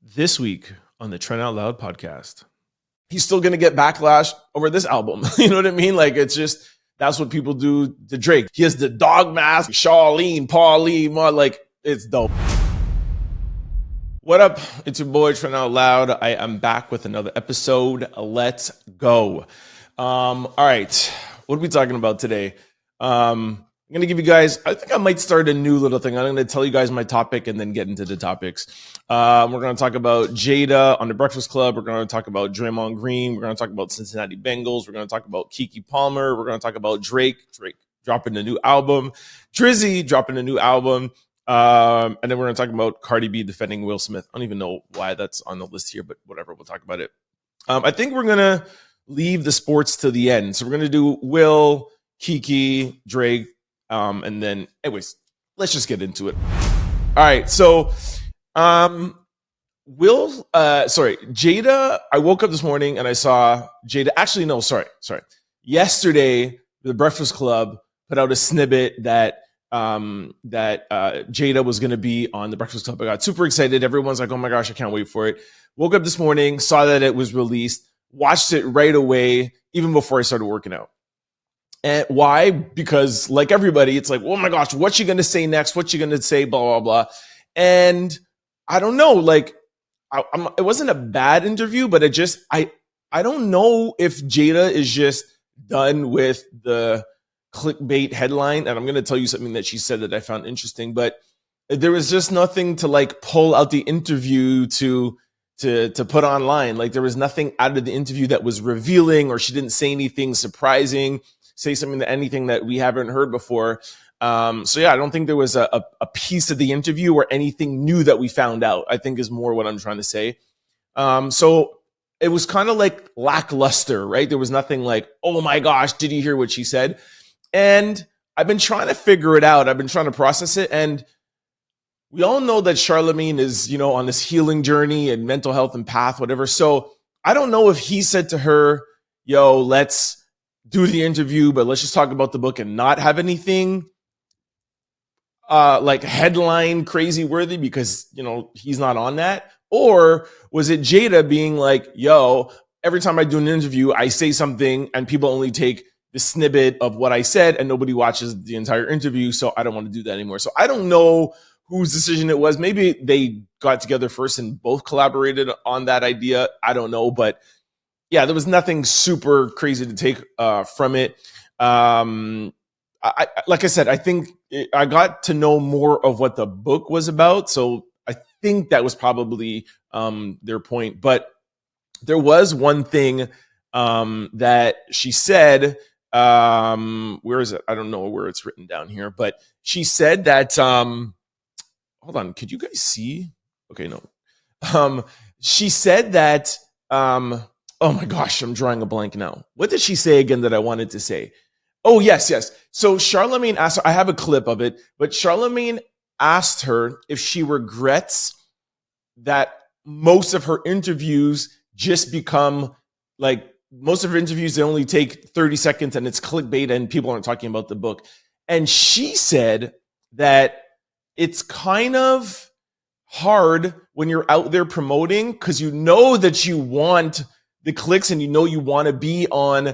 This week on the Trent Out Loud Podcast, he's still going to get backlash over this album. You know what I mean? Like, it's just, that's what people do to Drake. He has the dog mask, Charlene, Pauline, like, it's dope. What up? It's your boy, Trent Out Loud. I am back with another episode. Let's go. All right. What are we talking about today? I'm going to give you guys, I think I might start a new little thing. I'm going to tell you guys my topic and then get into the topics. We're going to talk about Jada on the Breakfast Club. We're going to talk about Draymond Green. We're going to talk about Cincinnati Bengals. We're going to talk about Keke Plamer. We're going to talk about Drake dropping a new album. Drizzy dropping a new album. And then we're going to talk about Cardi B defending Will Smith. I don't even know why that's on the list here, but whatever. We'll talk about it. I think we're going to leave the sports to the end. So we're going to do Will, Keke, Drake, and then anyways, let's just get into it. All right. So, Jada, I woke up this morning and I saw Jada. Actually, no, sorry. Yesterday, the Breakfast Club put out a snippet that Jada was going to be on the Breakfast Club. I got super excited. Everyone's like, oh my gosh, I can't wait for it. Woke up this morning, saw that it was released, watched it right away, even before I started working out. And why? Because like everybody, it's like, oh my gosh, what's she going to say next? What's she going to say? Blah, blah, blah. And I don't know, like, it wasn't a bad interview, but I don't know if Jada is just done with the clickbait headline. And I'm going to tell you something that she said that I found interesting, but there was just nothing to like pull out the interview to put online. Like there was nothing out of the interview that was revealing, or she didn't say anything surprising, say anything that we haven't heard before. So yeah, I don't think there was a piece of the interview or anything new that we found out, I think is more what I'm trying to say. So it was kind of like lackluster, right? There was nothing like, oh my gosh, did you hear what she said? And I've been trying to figure it out. I've been trying to process it. And we all know that Charlemagne is, on this healing journey and mental health and path, whatever. So I don't know if he said to her, yo, let's do the interview, but let's just talk about the book and not have anything like headline crazy worthy because, he's not on that. Or was it Jada being like, yo, every time I do an interview, I say something and people only take the snippet of what I said and nobody watches the entire interview. So I don't want to do that anymore. So I don't know whose decision it was. Maybe they got together first and both collaborated on that idea. I don't know. But yeah, there was nothing super crazy to take from it. Like I said, I think I got to know more of what the book was about. So I think that was probably their point. But there was one thing that she said. Where is it? I don't know where it's written down here. But she said that, hold on, could you guys see? Okay, no. She said that, oh my gosh, I'm drawing a blank now. What did she say again that I wanted to say? Oh, yes. So Charlemagne asked her, I have a clip of it, but Charlemagne asked her if she regrets that most of her interviews just become like, most of her interviews, they only take 30 seconds and it's clickbait and people aren't talking about the book. And she said that it's kind of hard when you're out there promoting because you know that you want the clicks and you want to be on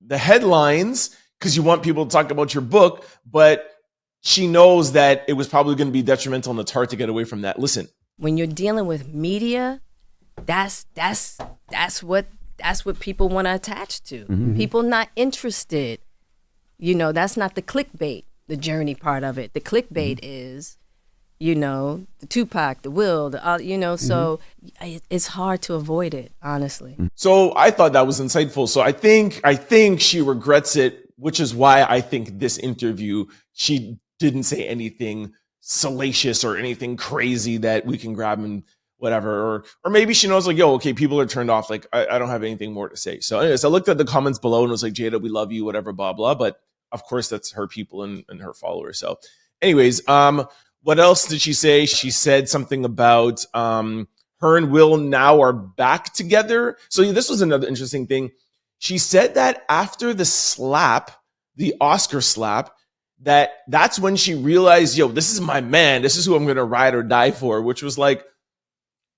the headlines because you want people to talk about your book, but she knows that it was probably going to be detrimental and it's hard to get away from that. Listen. When you're dealing with media, that's what people want to attach to. Mm-hmm. People not interested. That's not the clickbait, the journey part of it. The clickbait is, the Tupac, the Will, so it's hard to avoid it, honestly. So I thought that was insightful. So I think she regrets it, which is why I think this interview, she didn't say anything salacious or anything crazy that we can grab and whatever, or maybe she knows like, yo, okay, people are turned off. Like, I don't have anything more to say. So anyways, I looked at the comments below and was like, Jada, we love you, whatever, blah, blah. But of course, that's her people and her followers. So anyways, what else did she say? She said something about her and Will now are back together. So this was another interesting thing. She said that after the slap, the Oscar slap, that's when she realized, yo, this is my man. This is who I'm going to ride or die for, which was like,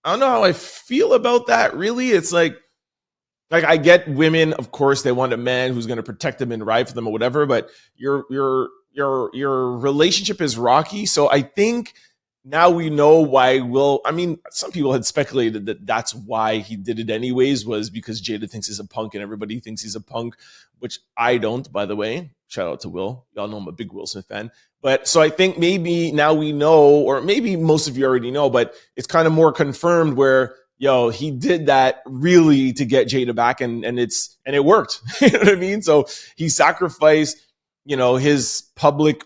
I don't know how I feel about that. Really, it's like I get women, of course, they want a man who's going to protect them and ride for them or whatever. But your relationship is rocky, so I think now we know why Will. I mean, some people had speculated that that's why he did it anyways, was because Jada thinks he's a punk and everybody thinks he's a punk, which I don't, by the way. Shout out to Will. Y'all know I'm a big Will Smith fan. But so I think maybe now we know, or maybe most of you already know, but it's kind of more confirmed where, yo, he did that really to get Jada back, and it worked. You know what I mean? So he sacrificed, his public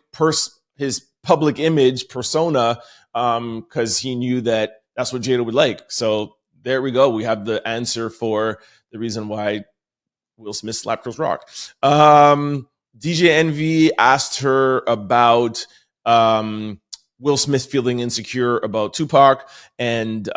image persona, because he knew that that's what Jada would like. So there we go. We have the answer for the reason why Will Smith slapped Chris Rock. DJ Envy asked her about Will Smith feeling insecure about Tupac, and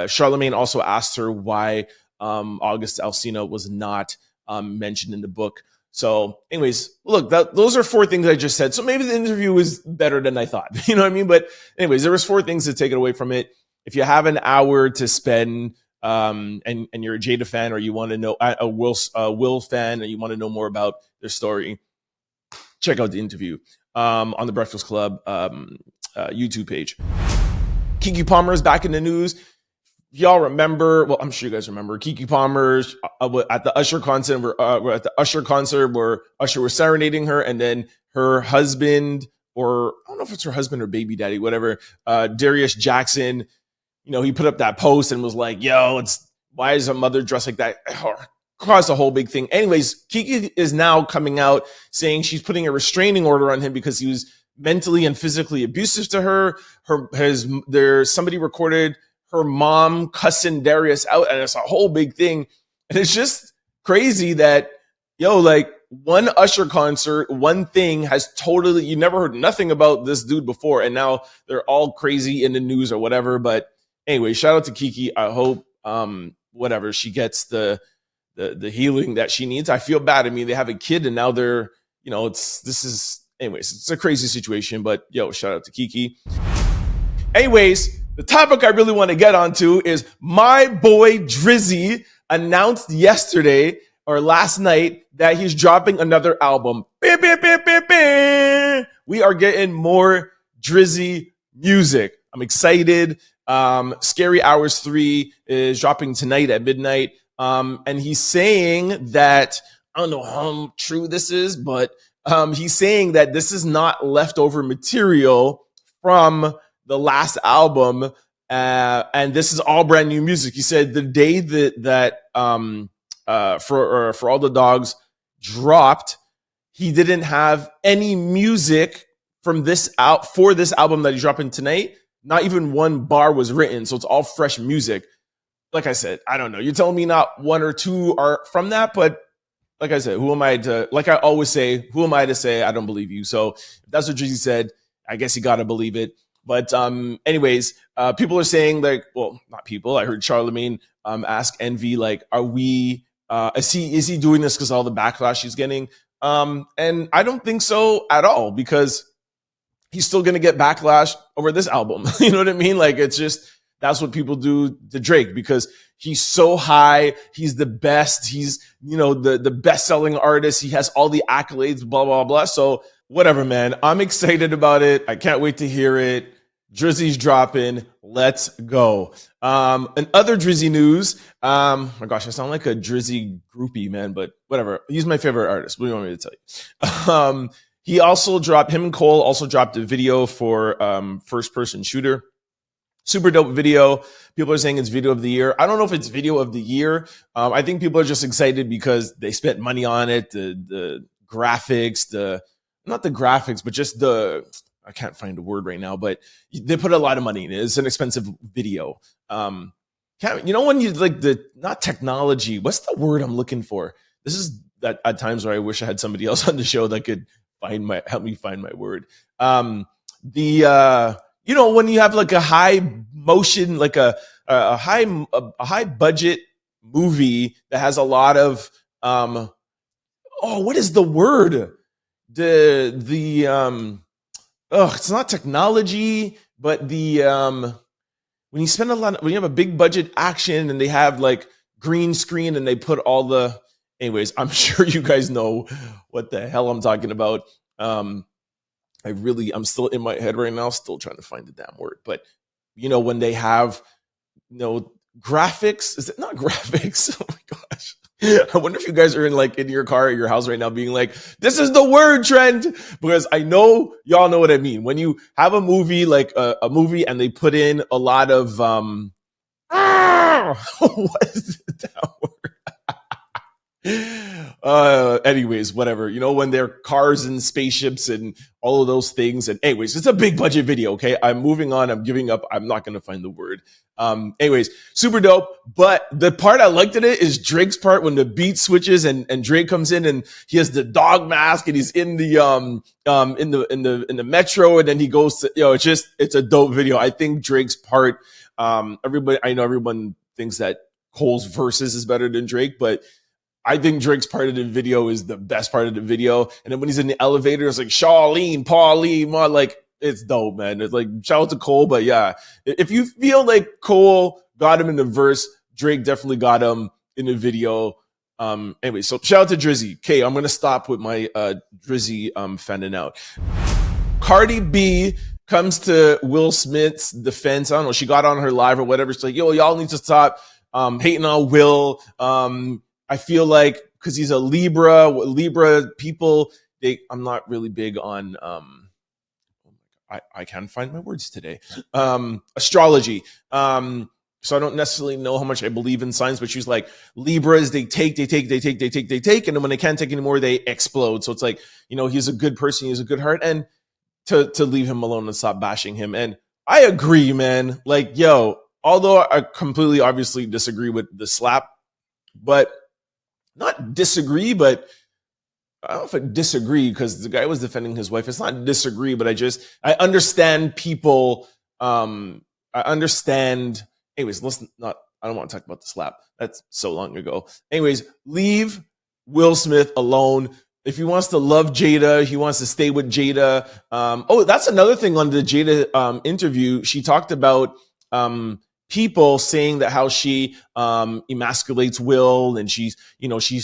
Charlemagne also asked her why August Alsina was not mentioned in the book. So anyways, look, those are 4 things I just said. So maybe the interview was better than I thought. You know what I mean? But anyways, there was 4 things to take it away from it. If you have an hour to spend and you're a Jada fan, or you want to know a Will fan, and you want to know more about their story, check out the interview on the Breakfast Club YouTube page. Keke Plamer is back in the news. Y'all remember? Well, I'm sure you guys remember. Keke Plamer's at the Usher concert. We're at the Usher concert where Usher was serenading her, and then her husband, or I don't know if it's her husband or baby daddy, whatever, Darius Jackson. He put up that post and was like, "Yo, why is a mother dressed like that?" Caused a whole big thing. Anyways, Keke is now coming out saying she's putting a restraining order on him because he was mentally and physically abusive to her. Somebody recorded her mom cussing Darius out, and it's a whole big thing. And it's just crazy that, one Usher concert, one thing has totally, you never heard nothing about this dude before, and now they're all crazy in the news or whatever. But anyway, shout out to Keke. I hope she gets the healing that she needs. I feel bad. I mean, they have a kid, and now they're, it's a crazy situation, but shout out to Keke. Anyways, the topic I really want to get onto is my boy Drizzy announced yesterday or last night that he's dropping another album. We are getting more Drizzy music. I'm excited. Scary Hours 3 is dropping tonight at midnight. And he's saying that, I don't know how true this is, but he's saying that this is not leftover material from the last album, and this is all brand new music. He said the day that for All the Dogs dropped, he didn't have any music from this for this album that he's dropping tonight. Not even one bar was written, so it's all fresh music. Like I said, I don't know. You're telling me not 1 or 2 are from that, but like I said, who am I to? Like I always say, who am I to say I don't believe you? So if that's what Drizzy said, I guess you gotta believe it. But anyways, people are saying not people. I heard Charlemagne ask Envy, are we? Is he doing this because all the backlash he's getting? And I don't think so at all, because he's still gonna get backlash over this album. You know what I mean? It's just that's what people do to Drake, because he's so high. He's the best. He's the best-selling artist. He has all the accolades. Blah blah blah. So whatever, man. I'm excited about it. I can't wait to hear it. Drizzy's dropping. Let's go. And other Drizzy news. My gosh, I sound like a Drizzy groupie, man, but whatever. He's my favorite artist. What do you want me to tell you? He also dropped, him and Cole also dropped a video for First Person Shooter. Super dope video. People are saying it's video of the year. I don't know if it's video of the year. I think people are just excited because they spent money on it. The graphics, not the graphics, but just I can't find a word right now, but they put a lot of money in it. It's an expensive video. When you not technology, what's the word I'm looking for? This is that at times where I wish I had somebody else on the show that could help me find my word. When you have a high motion, a high budget movie that has a lot of, what is the word? It's not technology, but the when you spend a lot, when you have a big budget action and they have like green screen and they put all the, anyways, I'm sure you guys know what the hell I'm talking about. I'm still in my head right now, still trying to find the damn word. But, when they have, graphics, is it not graphics? Oh my gosh. I wonder if you guys are in your car at your house right now being like, this is the word, Trent, because I know y'all know what I mean. When you have a movie, like a movie, and they put in a lot of, what is that word? Anyways, whatever, when they're cars and spaceships and all of those things. And anyways, it's a big budget video. Okay. I'm moving on. I'm giving up. I'm not going to find the word. Anyways, super dope. But the part I liked in it is Drake's part when the beat switches and Drake comes in and he has the dog mask and he's in the, in the metro. And then he goes to, it's a dope video. I think Drake's part, I know everyone thinks that Cole's verses is better than Drake, but I think Drake's part of the video is the best part of the video. And then when he's in the elevator, it's like Charlene, Pauline, like it's dope, man. It's like shout out to Cole, but yeah, if you feel like Cole got him in the verse, Drake definitely got him in the video. Anyway, so shout out to Drizzy. Okay, I'm gonna stop with my Drizzy fanning out. Cardi B comes to Will Smith's defense. I don't know, she got on her live or whatever. She's like, yo, y'all need to stop hating on Will. I feel like because he's a Libra people, I'm not really big on, I can't find my words today, astrology. So I don't necessarily know how much I believe in signs, but she's like, Libras, they take. And then when they can't take anymore, they explode. So it's like, he's a good person. He has a good heart. And to leave him alone and stop bashing him. And I agree, man. Like, yo, although I completely obviously disagree with the slap, but not disagree, but I don't know if I disagree because the guy was defending his wife. It's not disagree, but I understand people. I understand. Anyways, I don't want to talk about the slap. That's so long ago. Anyways, leave Will Smith alone. If he wants to love Jada, he wants to stay with Jada. That's another thing on the Jada interview. She talked about people saying that how she emasculates Will and she's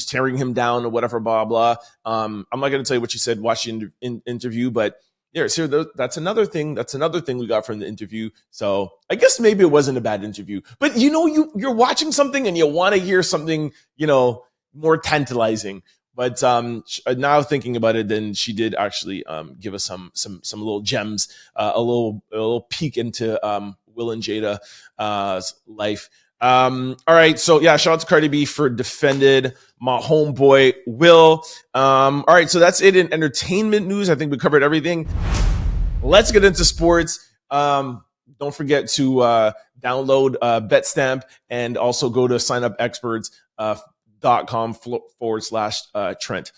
tearing him down or whatever, blah, blah. I'm not going to tell you what she said, watch the interview, but that's another thing. That's another thing we got from the interview. So I guess maybe it wasn't a bad interview, but you're watching something and you want to hear something, more tantalizing. But now thinking about it, then she did actually give us some little gems, a little peek into Will and Jada life. All right, so yeah, shout out to Cardi B for defended my homeboy Will. All right, so that's it in entertainment news. I think we covered everything. Let's get into sports. Don't forget to download BetStamp and also go to signupexperts.com/Trent.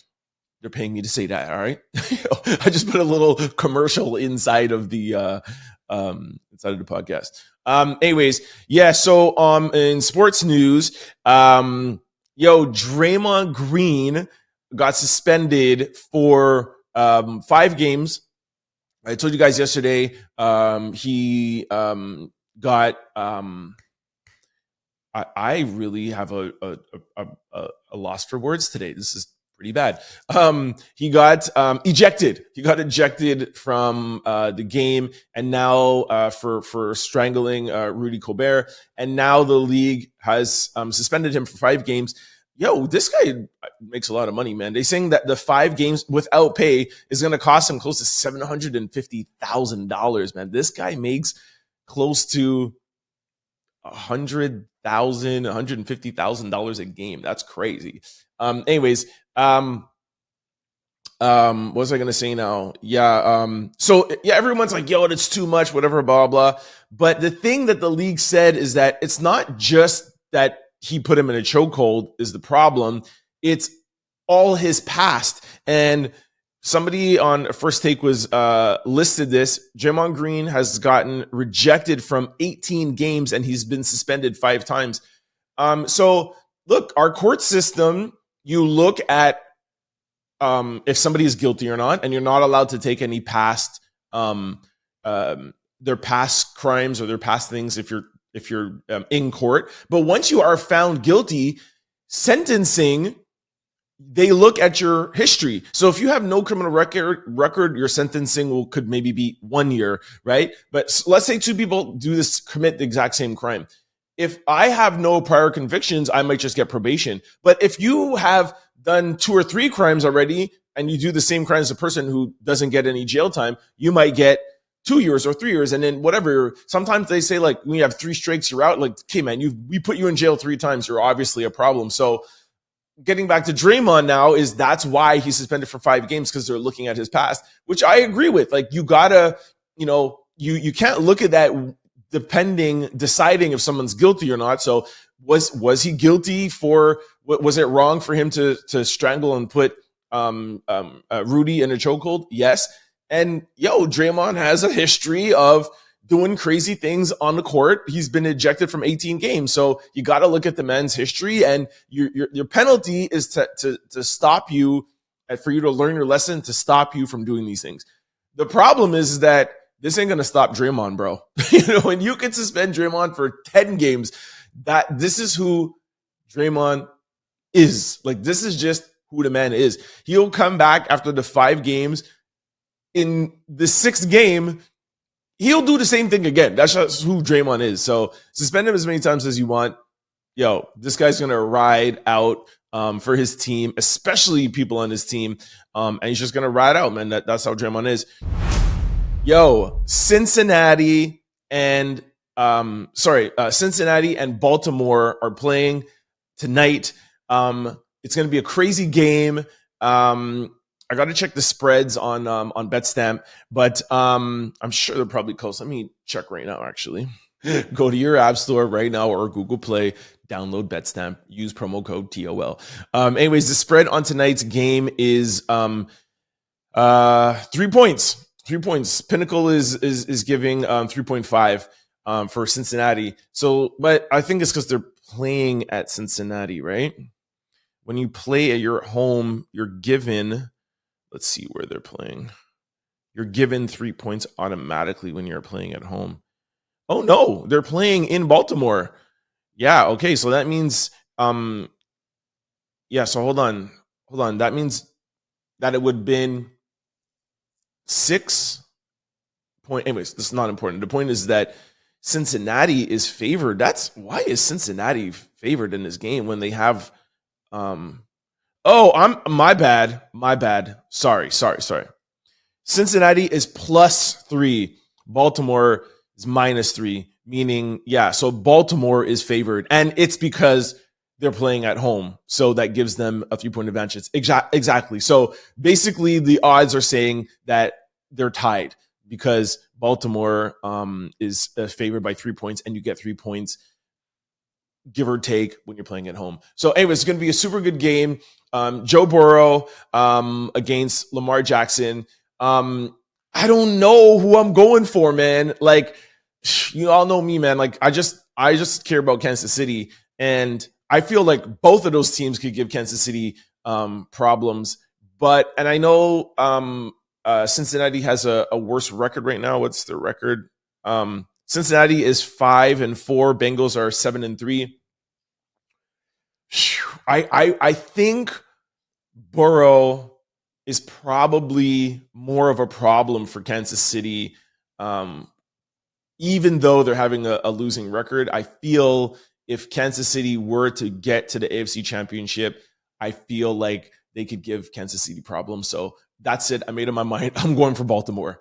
They're paying me to say that. All right. I just put a little commercial inside of the podcast. Anyways, yeah. So in sports news, Draymond Green got suspended for 5 games. I told you guys yesterday. He got. I really have a loss for words today. This is pretty bad. He got ejected. He got ejected from the game, and now for strangling Rudy Gobert. And now the league has suspended him for 5 games. Yo, this guy makes a lot of money, man. They're saying that the 5 games without pay is going to cost him close to $750,000, man. This guy makes close to $100,000, $150,000 a game. That's crazy. Anyways, what was I gonna say now? Yeah. So yeah, everyone's like, yo, it's too much, whatever, blah, blah. But the thing that the league said is that it's not just that he put him in a chokehold is the problem. It's all his past. And somebody on First Take was listed this. Draymond Green has gotten rejected from 18 games and he's been suspended 5 times. So look, our court system, you look at if somebody is guilty or not, and you're not allowed to take any past their past crimes or their past things if you're in court. But once you are found guilty, sentencing, they look at your history. So if you have no criminal record, your sentencing could maybe be 1 year, right? But let's say two people commit the exact same crime. If I have no prior convictions, I might just get probation. But if you have done 2 or 3 crimes already and you do the same crime as a person who doesn't get any jail time, you might get 2 years or 3 years. And then whatever, sometimes they say like, when you have 3 strikes, you're out. Like, okay, man, we put you in jail 3 times. You're obviously a problem. So getting back to Draymond now that's why he's suspended for 5 games, because they're looking at his past, which I agree with. Like, you gotta, you can't look at that deciding if someone's guilty or not. So was he guilty was it wrong for him to strangle and put Rudy in a chokehold? Yes. And Draymond has a history of doing crazy things on the court. He's been ejected from 18 games. So you got to look at the man's history, and your penalty is to stop you, for you to learn your lesson, to stop you from doing these things. The problem is that this ain't going to stop Draymond, bro. When you can suspend Draymond for 10 games, this is who Draymond is. Like, this is just who the man is. He'll come back after the 5 games. In the 6th game, he'll do the same thing again. That's just who Draymond is. So suspend him as many times as you want. This guy's going to ride out for his team, especially people on his team. And he's just going to ride out, man. That's how Draymond is. Cincinnati and Baltimore are playing tonight. It's going to be a crazy game. I got to check the spreads on BetStamp, but I'm sure they're probably close. Let me check right now, actually. Go to your app store right now or Google Play, download BetStamp, use promo code TOL. Anyways, the spread on tonight's game is 3 points. 3 points. Pinnacle is giving 3.5 for Cincinnati. So, but I think it's because they're playing at Cincinnati, right? When you play at your home, you're given... Let's see where they're playing. You're given 3 points automatically when you're playing at home. Oh, no, they're playing in Baltimore. Yeah, okay, so that means, so hold on. That means that it would have been 6 points. Anyways, this is not important. The point is that Cincinnati is favored. Why is Cincinnati favored in this game when they have... my bad. Sorry. Cincinnati is +3. Baltimore is -3, meaning, so Baltimore is favored. And it's because they're playing at home. So that gives them a 3-point advantage. Exactly. So basically the odds are saying that they're tied because Baltimore is favored by 3 points, and you get 3 points, give or take, when you're playing at home. So anyways, it's going to be a super good game. Joe Burrow against Lamar Jackson. I don't know who I'm going for, man. Like, you all know me, man. Like, I just care about Kansas City, and I feel like both of those teams could give Kansas City problems. And I know Cincinnati has a worse record right now. What's their record? Cincinnati is 5-4. Bengals are 7-3. I think Burrow is probably more of a problem for Kansas City, even though they're having a losing record. I feel if Kansas City were to get to the AFC Championship, I feel like they could give Kansas City problems. So that's it. I made up my mind. I'm going for Baltimore.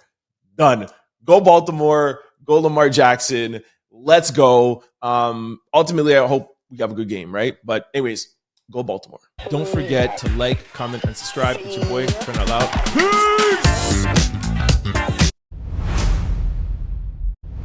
Done. Go Baltimore. Go Lamar Jackson. Let's go. Ultimately, I hope we have a good game, right? But anyways, go Baltimore. Don't forget to like, comment, and subscribe. It's your boy, Trent Out Loud. Peace!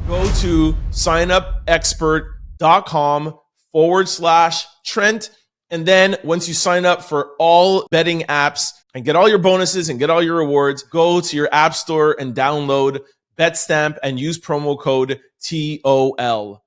Go to signupexpert.com/Trent. And then once you sign up for all betting apps and get all your bonuses and get all your rewards, go to your app store and download BetStamp and use promo code TOL.